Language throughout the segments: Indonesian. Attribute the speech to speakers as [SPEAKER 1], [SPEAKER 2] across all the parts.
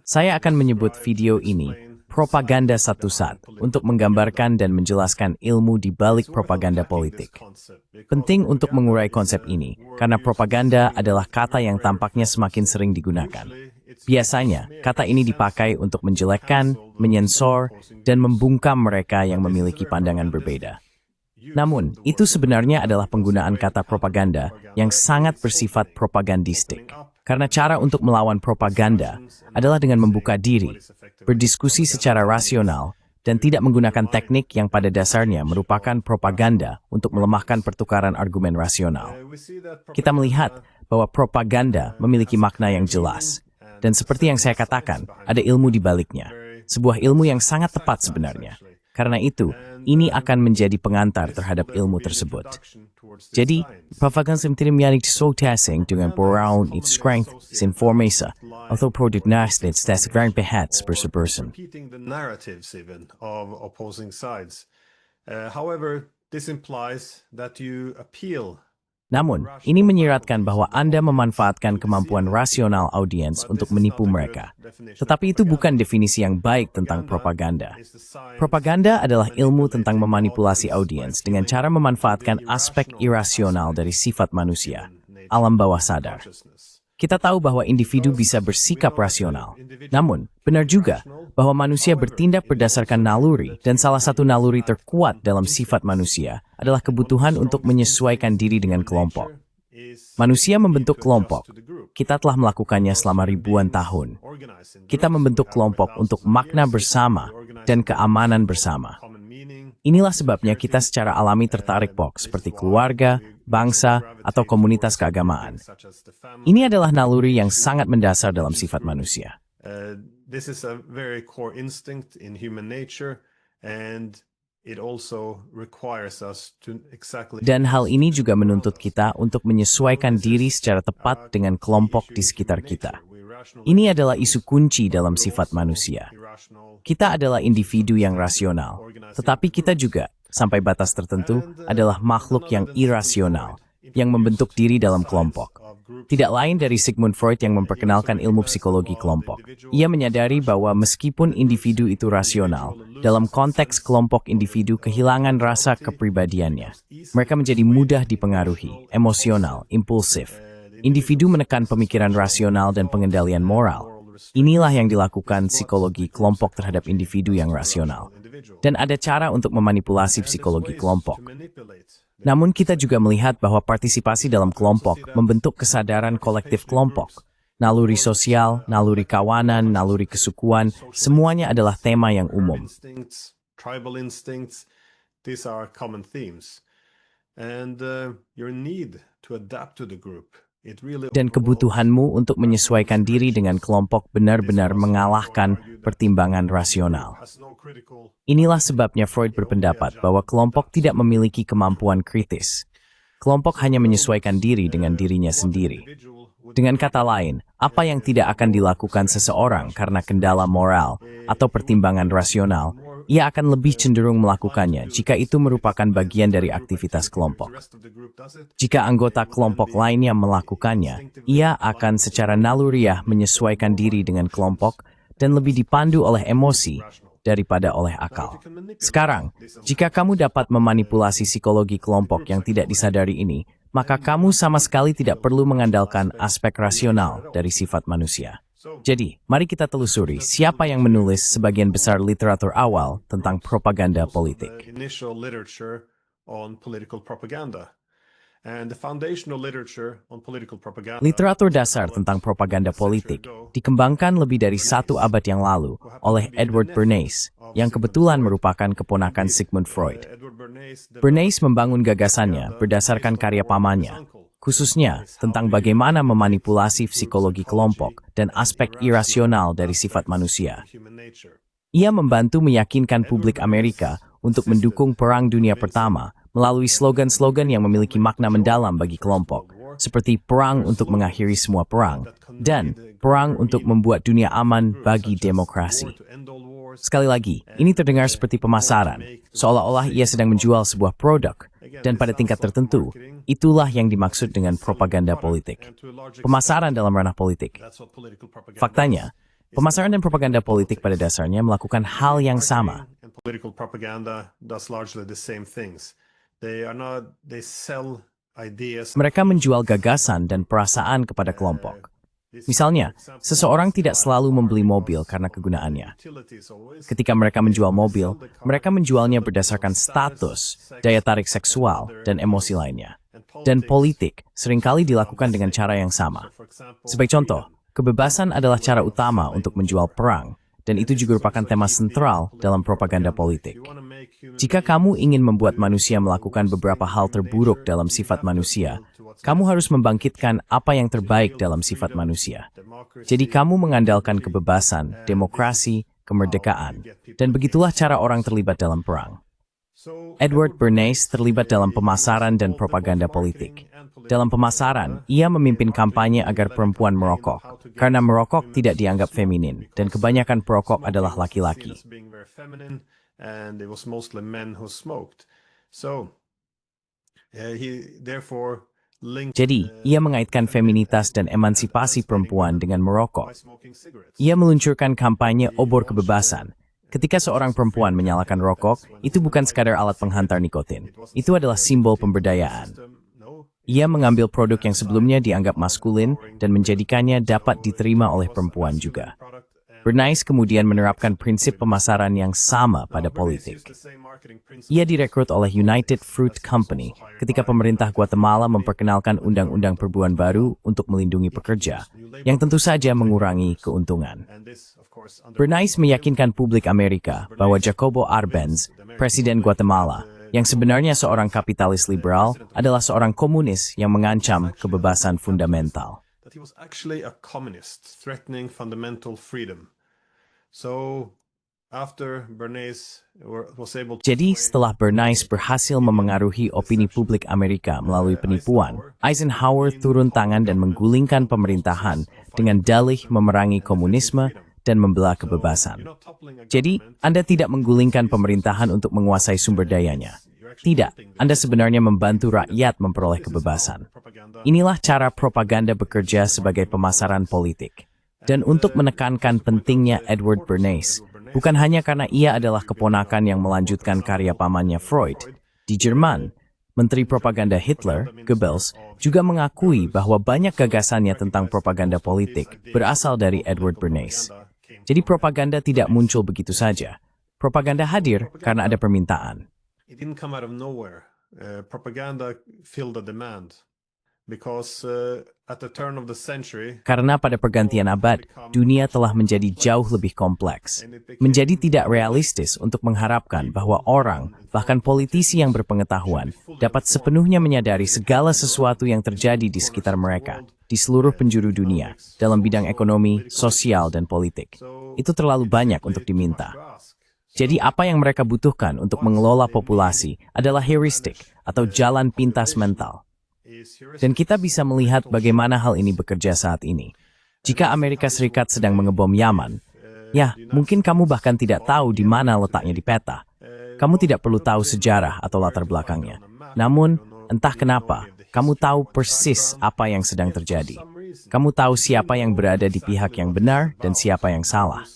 [SPEAKER 1] Saya akan menyebut video ini propaganda satu sat untuk menggambarkan dan menjelaskan ilmu di balik propaganda politik. Penting untuk mengurai konsep ini, karena propaganda adalah kata yang tampaknya semakin sering digunakan. Biasanya, kata ini dipakai untuk menjelekkan, menyensor, dan membungkam mereka yang memiliki pandangan berbeda. Namun, itu sebenarnya adalah penggunaan kata propaganda yang sangat bersifat propagandistik. Karena cara untuk melawan propaganda adalah dengan membuka diri, berdiskusi secara rasional, dan tidak menggunakan teknik yang pada dasarnya merupakan propaganda untuk melemahkan pertukaran argumen rasional. Kita melihat bahwa propaganda memiliki makna yang jelas. Dan seperti yang saya katakan, ada ilmu di baliknya. Sebuah ilmu yang sangat tepat sebenarnya. Karena itu, ini akan menjadi pengantar terhadap ilmu tersebut. Jadi, propaganda tidak menjadi dengan Brown its strength, sin formesa, atau produk nasdits das grand behats bersebersen. Namun, ini menyiratkan bahwa Anda memanfaatkan kemampuan rasional audiens untuk menipu mereka. Tetapi itu bukan definisi yang baik tentang propaganda. Propaganda adalah ilmu tentang memanipulasi audiens dengan cara memanfaatkan aspek irasional dari sifat manusia, alam bawah sadar. Kita tahu bahwa individu bisa bersikap rasional. Namun, benar juga bahwa manusia bertindak berdasarkan naluri, dan salah satu naluri terkuat dalam sifat manusia adalah kebutuhan untuk menyesuaikan diri dengan kelompok. Manusia membentuk kelompok. Kita telah melakukannya selama ribuan tahun. Kita membentuk kelompok untuk makna bersama dan keamanan bersama. Inilah sebabnya kita secara alami tertarik seperti keluarga, bangsa, atau komunitas keagamaan. Ini adalah naluri yang sangat mendasar dalam sifat manusia. Dan hal ini juga menuntut kita untuk menyesuaikan diri secara tepat dengan kelompok di sekitar kita. Ini adalah isu kunci dalam sifat manusia. Kita adalah individu yang rasional, tetapi kita juga, sampai batas tertentu, adalah makhluk yang irasional, yang membentuk diri dalam kelompok. Tidak lain dari Sigmund Freud yang memperkenalkan ilmu psikologi kelompok. Ia menyadari bahwa meskipun individu itu rasional, dalam konteks kelompok individu kehilangan rasa kepribadiannya. Mereka menjadi mudah dipengaruhi, emosional, impulsif. Individu menekan pemikiran rasional dan pengendalian moral. Inilah yang dilakukan psikologi kelompok terhadap individu yang rasional. Dan ada cara untuk memanipulasi psikologi kelompok. Namun kita juga melihat bahwa partisipasi dalam kelompok membentuk kesadaran kolektif kelompok. Naluri sosial, naluri kawanan, naluri kesukuan, semuanya adalah tema yang umum. Dan kebutuhanmu untuk menyesuaikan diri dengan kelompok benar-benar mengalahkan pertimbangan rasional. Inilah sebabnya Freud berpendapat bahwa kelompok tidak memiliki kemampuan kritis. Kelompok hanya menyesuaikan diri dengan dirinya sendiri. Dengan kata lain, apa yang tidak akan dilakukan seseorang karena kendala moral atau pertimbangan rasional, ia akan lebih cenderung melakukannya jika itu merupakan bagian dari aktivitas kelompok. Jika anggota kelompok lainnya melakukannya, ia akan secara naluriah menyesuaikan diri dengan kelompok dan lebih dipandu oleh emosi daripada oleh akal. Sekarang, jika kamu dapat memanipulasi psikologi kelompok yang tidak disadari ini, maka kamu sama sekali tidak perlu mengandalkan aspek rasional dari sifat manusia. Jadi, mari kita telusuri siapa yang menulis sebagian besar literatur awal tentang propaganda politik. Literatur dasar tentang propaganda politik dikembangkan lebih dari 1 abad yang lalu oleh Edward Bernays, yang kebetulan merupakan keponakan Sigmund Freud. Bernays membangun gagasannya berdasarkan karya pamannya, khususnya tentang bagaimana memanipulasi psikologi kelompok dan aspek irasional dari sifat manusia. Ia membantu meyakinkan publik Amerika untuk mendukung Perang Dunia Pertama melalui slogan-slogan yang memiliki makna mendalam bagi kelompok, seperti perang untuk mengakhiri semua perang, dan perang untuk membuat dunia aman bagi demokrasi. Sekali lagi, ini terdengar seperti pemasaran, seolah-olah ia sedang menjual sebuah produk, Dan pada tingkat tertentu, itulah yang dimaksud dengan propaganda politik. Pemasaran dalam ranah politik. Faktanya, pemasaran dan propaganda politik pada dasarnya melakukan hal yang sama. Mereka menjual gagasan dan perasaan kepada kelompok. Misalnya, seseorang tidak selalu membeli mobil karena kegunaannya. Ketika mereka menjual mobil, mereka menjualnya berdasarkan status, daya tarik seksual, dan emosi lainnya. Dan politik seringkali dilakukan dengan cara yang sama. Sebagai contoh, kebebasan adalah cara utama untuk menjual perang, dan itu juga merupakan tema sentral dalam propaganda politik. Jika kamu ingin membuat manusia melakukan beberapa hal terburuk dalam sifat manusia, kamu harus membangkitkan apa yang terbaik dalam sifat manusia. Jadi kamu mengandalkan kebebasan, demokrasi, kemerdekaan, dan begitulah cara orang terlibat dalam perang. Edward Bernays terlibat dalam pemasaran dan propaganda politik. Dalam pemasaran, ia memimpin kampanye agar perempuan merokok, karena merokok tidak dianggap feminin, dan kebanyakan perokok adalah laki-laki. Jadi, ia mengaitkan feminitas dan emansipasi perempuan dengan merokok. Ia meluncurkan kampanye obor kebebasan. Ketika seorang perempuan menyalakan rokok, itu bukan sekadar alat penghantar nikotin. Itu adalah simbol pemberdayaan. Ia mengambil produk yang sebelumnya dianggap maskulin dan menjadikannya dapat diterima oleh perempuan juga. Bernays kemudian menerapkan prinsip pemasaran yang sama pada politik. Ia direkrut oleh United Fruit Company ketika pemerintah Guatemala memperkenalkan undang-undang perburuan baru untuk melindungi pekerja, yang tentu saja mengurangi keuntungan. Bernays meyakinkan publik Amerika bahwa Jacobo Arbenz, Presiden Guatemala, yang sebenarnya seorang kapitalis liberal, adalah seorang komunis yang mengancam kebebasan fundamental. Jadi, setelah Bernays berhasil memengaruhi opini publik Amerika melalui penipuan, Eisenhower turun tangan dan menggulingkan pemerintahan dengan dalih memerangi komunisme dan membela kebebasan. Jadi, Anda tidak menggulingkan pemerintahan untuk menguasai sumber dayanya. Tidak, Anda sebenarnya membantu rakyat memperoleh kebebasan. Inilah cara propaganda bekerja sebagai pemasaran politik. Dan untuk menekankan pentingnya Edward Bernays, bukan hanya karena ia adalah keponakan yang melanjutkan karya pamannya Freud, di Jerman, Menteri Propaganda Hitler, Goebbels, juga mengakui bahwa banyak gagasannya tentang propaganda politik berasal dari Edward Bernays. Jadi propaganda tidak muncul begitu saja. Propaganda hadir karena ada permintaan.
[SPEAKER 2] It didn't come out of nowhere. Propaganda filled the demand. Because at the turn of the century,
[SPEAKER 1] karena pada pergantian abad, dunia telah menjadi jauh lebih kompleks. Menjadi tidak realistis untuk mengharapkan bahwa orang, bahkan politisi yang berpengetahuan, dapat sepenuhnya menyadari segala sesuatu yang terjadi di sekitar mereka, di seluruh penjuru dunia, dalam bidang ekonomi, sosial, dan politik. Itu terlalu banyak untuk diminta. Jadi apa yang mereka butuhkan untuk mengelola populasi adalah heuristik atau jalan pintas mental. Dan kita bisa melihat bagaimana hal ini bekerja saat ini. Jika Amerika Serikat sedang mengebom Yaman, ya mungkin kamu bahkan tidak tahu di mana letaknya di peta. Kamu tidak perlu tahu sejarah atau latar belakangnya. Namun, entah kenapa, kamu tahu persis apa yang sedang terjadi. Kamu tahu siapa yang berada di pihak yang benar dan siapa yang salah.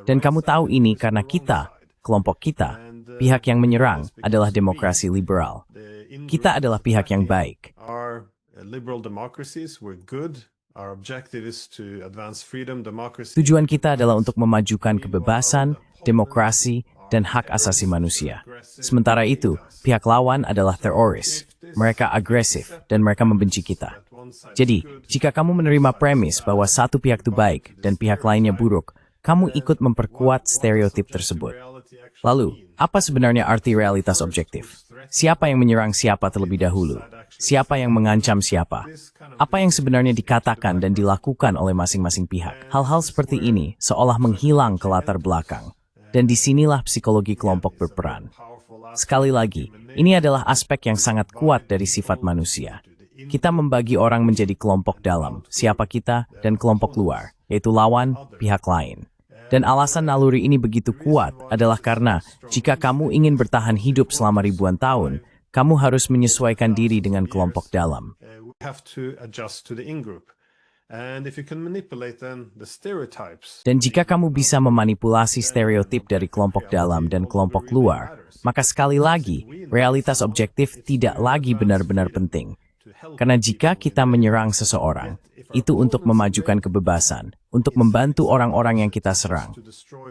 [SPEAKER 1] Dan kamu tahu ini karena kita, kelompok kita, pihak yang menyerang adalah demokrasi liberal. Kita adalah pihak yang baik. Tujuan kita adalah untuk memajukan kebebasan, demokrasi, dan hak asasi manusia. Sementara itu, pihak lawan adalah teroris. Mereka agresif dan mereka membenci kita. Jadi, jika kamu menerima premis bahwa satu pihak itu baik dan pihak lainnya buruk, kamu ikut memperkuat stereotip tersebut. Lalu, apa sebenarnya arti realitas objektif? Siapa yang menyerang siapa terlebih dahulu? Siapa yang mengancam siapa? Apa yang sebenarnya dikatakan dan dilakukan oleh masing-masing pihak? Hal-hal seperti ini seolah menghilang ke latar belakang. Dan disinilah psikologi kelompok berperan. Sekali lagi, ini adalah aspek yang sangat kuat dari sifat manusia. Kita membagi orang menjadi kelompok dalam, siapa kita, dan kelompok luar, yaitu lawan, pihak lain. Dan alasan naluri ini begitu kuat adalah karena jika kamu ingin bertahan hidup selama ribuan tahun, kamu harus menyesuaikan diri dengan kelompok dalam.
[SPEAKER 2] We have to adjust to the in-group. And if you can manipulate then the stereotypes.
[SPEAKER 1] Dan jika kamu bisa memanipulasi stereotip dari kelompok dalam dan kelompok luar, maka sekali lagi, realitas objektif tidak lagi benar-benar penting. Karena jika kita menyerang seseorang, itu untuk memajukan kebebasan, untuk membantu orang-orang yang kita serang.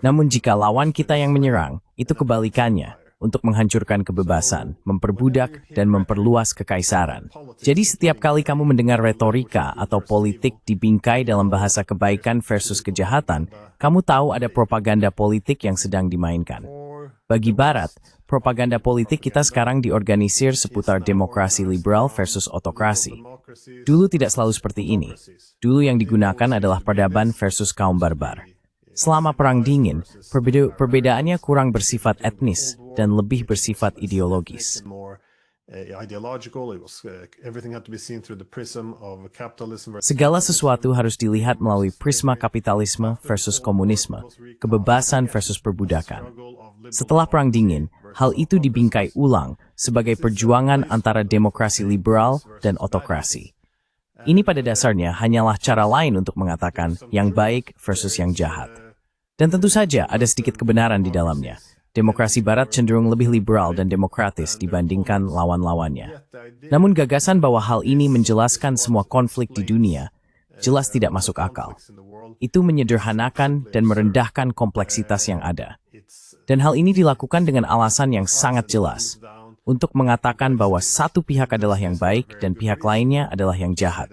[SPEAKER 1] Namun jika lawan kita yang menyerang, itu kebalikannya, untuk menghancurkan kebebasan, memperbudak, dan memperluas kekaisaran. Jadi setiap kali kamu mendengar retorika atau politik dibingkai dalam bahasa kebaikan versus kejahatan, kamu tahu ada propaganda politik yang sedang dimainkan. Bagi Barat, propaganda politik kita sekarang diorganisir seputar demokrasi liberal versus otokrasi. Dulu tidak selalu seperti ini. Dulu yang digunakan adalah peradaban versus kaum barbar. Selama Perang Dingin, perbedaannya kurang bersifat etnis dan lebih bersifat ideologis. Segala sesuatu harus dilihat melalui prisma kapitalisme versus komunisme, kebebasan versus perbudakan. Setelah Perang Dingin, hal itu dibingkai ulang sebagai perjuangan antara demokrasi liberal dan otokrasi. Ini pada dasarnya hanyalah cara lain untuk mengatakan yang baik versus yang jahat. Dan tentu saja ada sedikit kebenaran di dalamnya. Demokrasi Barat cenderung lebih liberal dan demokratis dibandingkan lawan-lawannya. Namun gagasan bahwa hal ini menjelaskan semua konflik di dunia jelas tidak masuk akal. Itu menyederhanakan dan merendahkan kompleksitas yang ada. Dan hal ini dilakukan dengan alasan yang sangat jelas, untuk mengatakan bahwa satu pihak adalah yang baik dan pihak lainnya adalah yang jahat.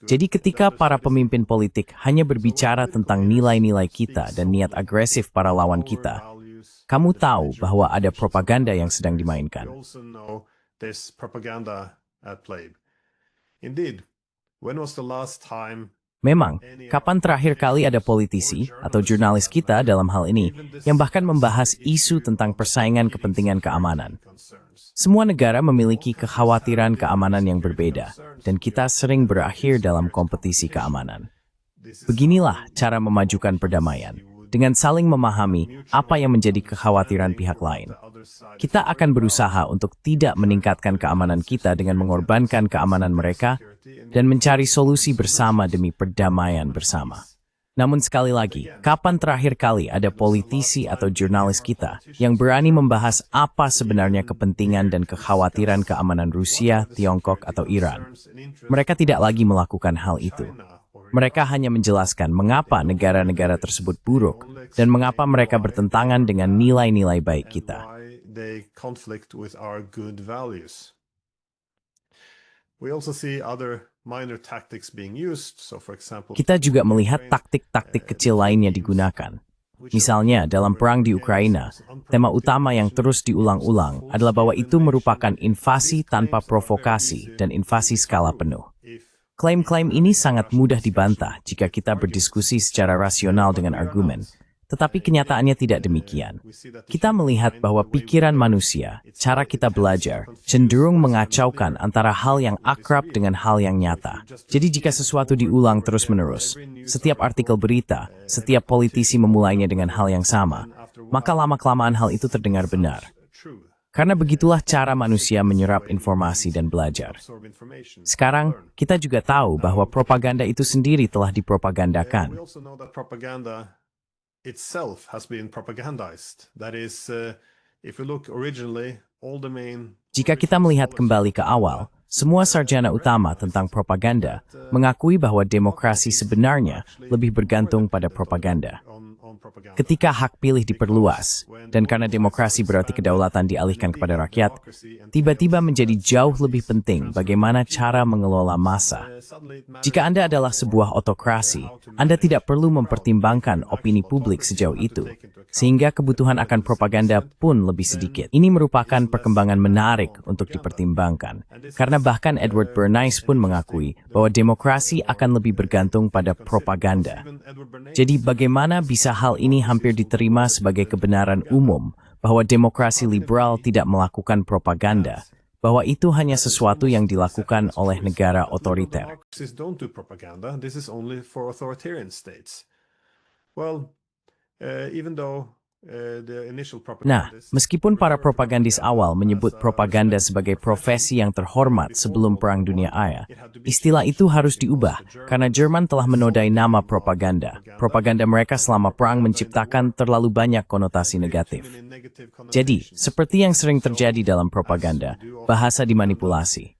[SPEAKER 1] Jadi ketika para pemimpin politik hanya berbicara tentang nilai-nilai kita dan niat agresif para lawan kita, kamu tahu bahwa ada propaganda yang sedang dimainkan. Memang, kapan terakhir kali ada politisi atau jurnalis kita dalam hal ini yang bahkan membahas isu tentang persaingan kepentingan keamanan? Semua negara memiliki kekhawatiran keamanan yang berbeda, dan kita sering berakhir dalam kompetisi keamanan. Beginilah cara memajukan perdamaian, dengan saling memahami apa yang menjadi kekhawatiran pihak lain. Kita akan berusaha untuk tidak meningkatkan keamanan kita dengan mengorbankan keamanan mereka, dan mencari solusi bersama demi perdamaian bersama. Namun sekali lagi, kapan terakhir kali ada politisi atau jurnalis kita yang berani membahas apa sebenarnya kepentingan dan kekhawatiran keamanan Rusia, Tiongkok, atau Iran? Mereka tidak lagi melakukan hal itu. Mereka hanya menjelaskan mengapa negara-negara tersebut buruk dan mengapa mereka bertentangan dengan nilai-nilai baik kita. Kita juga melihat taktik-taktik kecil lainnya digunakan. Misalnya, dalam perang di Ukraina, tema utama yang terus diulang-ulang adalah bahwa itu merupakan invasi tanpa provokasi dan invasi skala penuh. Klaim-klaim ini sangat mudah dibantah jika kita berdiskusi secara rasional dengan argumen. Tetapi kenyataannya tidak demikian. Kita melihat bahwa pikiran manusia, cara kita belajar, cenderung mengacaukan antara hal yang akrab dengan hal yang nyata. Jadi jika sesuatu diulang terus-menerus, setiap artikel berita, setiap politisi memulainya dengan hal yang sama, maka lama-kelamaan hal itu terdengar benar. Karena begitulah cara manusia menyerap informasi dan belajar. Sekarang, kita juga tahu bahwa propaganda itu sendiri telah dipropagandakan.
[SPEAKER 2] Itself has been propagandized. That is, if you look originally, all the main.
[SPEAKER 1] Jika kita melihat kembali ke awal, semua sarjana utama tentang propaganda mengakui bahwa demokrasi sebenarnya lebih bergantung pada propaganda. Ketika hak pilih diperluas, dan karena demokrasi berarti kedaulatan dialihkan kepada rakyat, tiba-tiba menjadi jauh lebih penting bagaimana cara mengelola massa. Jika Anda adalah sebuah otokrasi, Anda tidak perlu mempertimbangkan opini publik sejauh itu, sehingga kebutuhan akan propaganda pun lebih sedikit. Ini merupakan perkembangan menarik untuk dipertimbangkan, karena bahkan Edward Bernays pun mengakui bahwa demokrasi akan lebih bergantung pada propaganda. Jadi bagaimana bisa hal ini hampir diterima sebagai kebenaran umum bahwa demokrasi liberal tidak melakukan propaganda, bahwa itu hanya sesuatu yang dilakukan oleh negara otoriter. Nah, meskipun para propagandis awal menyebut propaganda sebagai profesi yang terhormat sebelum Perang Dunia II, istilah itu harus diubah karena Jerman telah menodai nama propaganda. Propaganda mereka selama perang menciptakan terlalu banyak konotasi negatif. Jadi, seperti yang sering terjadi dalam propaganda, bahasa dimanipulasi.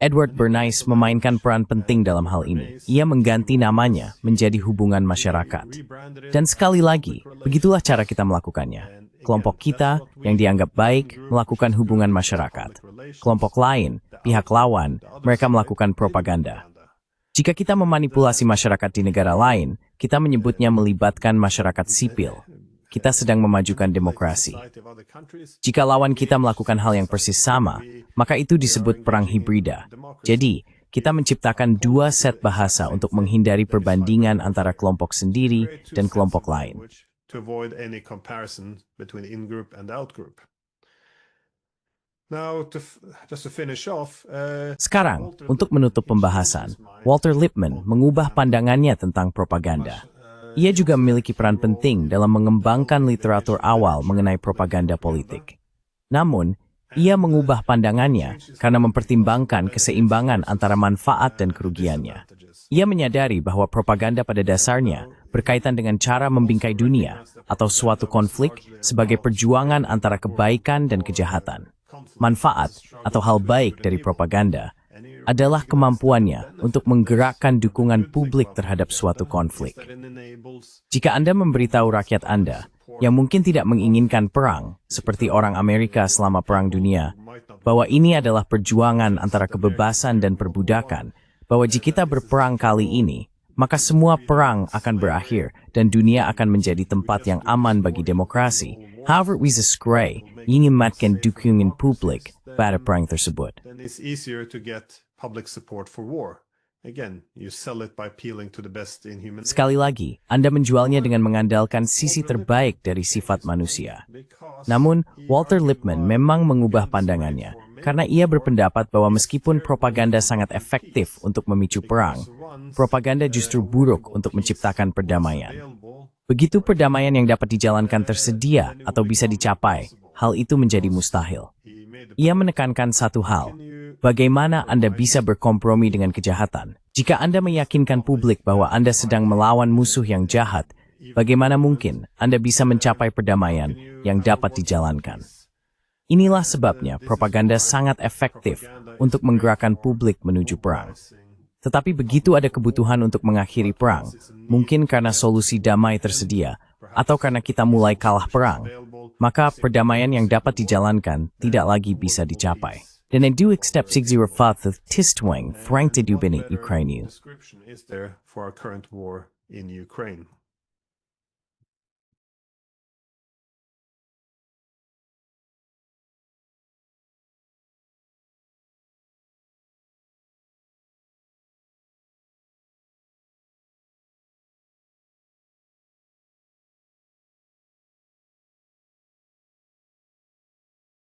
[SPEAKER 1] Edward Bernays memainkan peran penting dalam hal ini. Ia mengganti namanya menjadi hubungan masyarakat. Dan sekali lagi, begitulah cara kita melakukannya. Kelompok kita yang dianggap baik melakukan hubungan masyarakat. Kelompok lain, pihak lawan, mereka melakukan propaganda. Jika kita memanipulasi masyarakat di negara lain, kita menyebutnya melibatkan masyarakat sipil. Kita sedang memajukan demokrasi. Jika lawan kita melakukan hal yang persis sama, maka itu disebut perang hibrida. Jadi, kita menciptakan dua set bahasa untuk menghindari perbandingan antara kelompok sendiri dan kelompok lain. Sekarang, untuk menutup pembahasan, Walter Lippmann mengubah pandangannya tentang propaganda. Ia juga memiliki peran penting dalam mengembangkan literatur awal mengenai propaganda politik. Namun, ia mengubah pandangannya karena mempertimbangkan keseimbangan antara manfaat dan kerugiannya. Ia menyadari bahwa propaganda pada dasarnya berkaitan dengan cara membingkai dunia atau suatu konflik sebagai perjuangan antara kebaikan dan kejahatan. Manfaat atau hal baik dari propaganda adalah kemampuannya untuk menggerakkan dukungan publik terhadap suatu konflik. Jika Anda memberitahu rakyat Anda yang mungkin tidak menginginkan perang, seperti orang Amerika selama Perang Dunia, bahwa ini adalah perjuangan antara kebebasan dan perbudakan, bahwa jika kita berperang kali ini, maka semua perang akan berakhir dan dunia akan menjadi tempat yang aman bagi demokrasi. However, Wiese Skray ingin mematkan dukungan publik pada perang tersebut. Sekali lagi, Anda menjualnya dengan mengandalkan sisi terbaik dari sifat manusia. Namun, Walter Lippmann memang mengubah pandangannya, karena ia berpendapat bahwa meskipun propaganda sangat efektif untuk memicu perang, propaganda justru buruk untuk menciptakan perdamaian. Begitu perdamaian yang dapat dijalankan tersedia atau bisa dicapai, hal itu menjadi mustahil. Ia menekankan satu hal. Bagaimana Anda bisa berkompromi dengan kejahatan? Jika Anda meyakinkan publik bahwa Anda sedang melawan musuh yang jahat, bagaimana mungkin Anda bisa mencapai perdamaian yang dapat dijalankan? Inilah sebabnya propaganda sangat efektif untuk menggerakkan publik menuju perang. Tetapi begitu ada kebutuhan untuk mengakhiri perang, mungkin karena solusi damai tersedia, atau karena kita mulai kalah perang, maka perdamaian yang dapat dijalankan tidak lagi bisa dicapai. Den en du step 605 tistwing Frank de Dubini Ukraine.